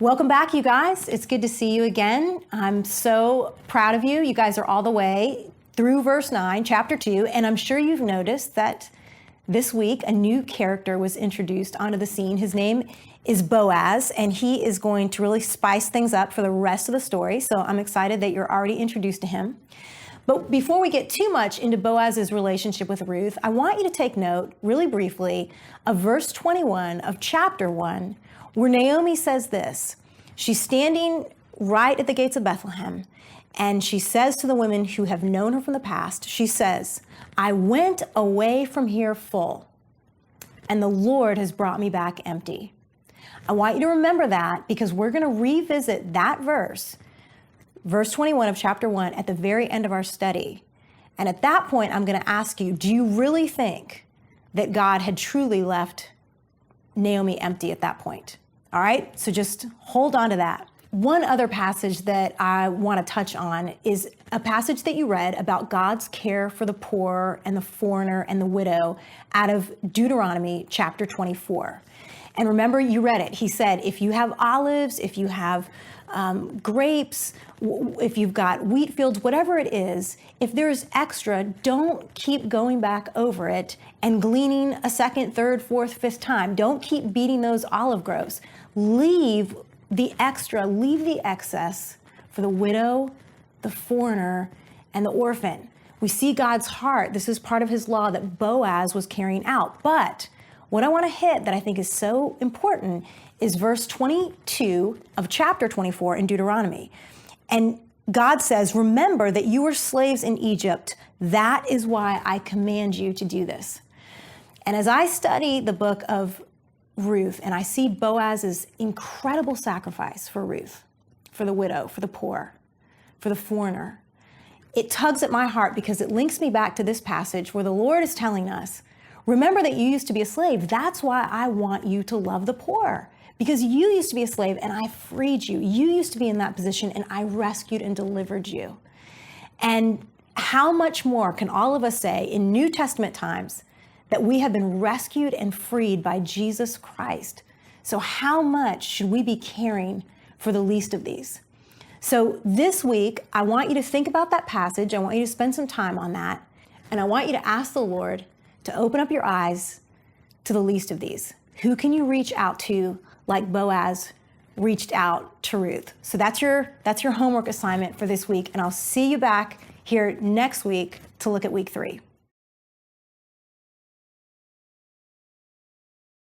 Welcome back, you guys. It's good to see you again. I'm so proud of you. You guys are all the way through verse 9, chapter 2, and I'm sure you've noticed that this week a new character was introduced onto the scene. His name is Boaz, and he is going to really spice things up for the rest of the story, so I'm excited that you're already introduced to him. But before we get too much into Boaz's relationship with Ruth, I want you to take note, really briefly, of verse 21 of chapter 1, where Naomi says this. She's standing right at the gates of Bethlehem, and she says to the women who have known her from the past, she says, I went away from here full, and the Lord has brought me back empty. I want you to remember that because we're going to revisit that verse 21 of chapter 1 at the very end of our study. And at that point, I'm going to ask you, do you really think that God had truly left Naomi empty at that point? All right, so just hold on to that. One other passage that I want to touch on is a passage that you read about God's care for the poor and the foreigner and the widow out of Deuteronomy chapter 24. And remember, you read it. He said, if you have olives, if you have grapes, if you've got wheat fields, whatever it is, if there's extra, don't keep going back over it and gleaning a second, third, fourth, fifth time. Don't keep beating those olive groves. Leave the extra, leave the excess for the widow, the foreigner, and the orphan. We see God's heart. This is part of his law that Boaz was carrying out. But what I want to hit that I think is so important is verse 22 of chapter 24 in Deuteronomy. And God says, remember that you were slaves in Egypt. That is why I command you to do this. And as I study the book of Ruth and I see Boaz's incredible sacrifice for Ruth, for the widow, for the poor, for the foreigner, it tugs at my heart because it links me back to this passage where the Lord is telling us, remember that you used to be a slave. That's why I want you to love the poor. Because you used to be a slave and I freed you. You used to be in that position and I rescued and delivered you. And how much more can all of us say in New Testament times that we have been rescued and freed by Jesus Christ? So how much should we be caring for the least of these? So this week, I want you to think about that passage. I want you to spend some time on that. And I want you to ask the Lord to open up your eyes to the least of these. Who can you reach out to like Boaz reached out to Ruth? So that's your homework assignment for this week. And I'll see you back here next week to look at week 3.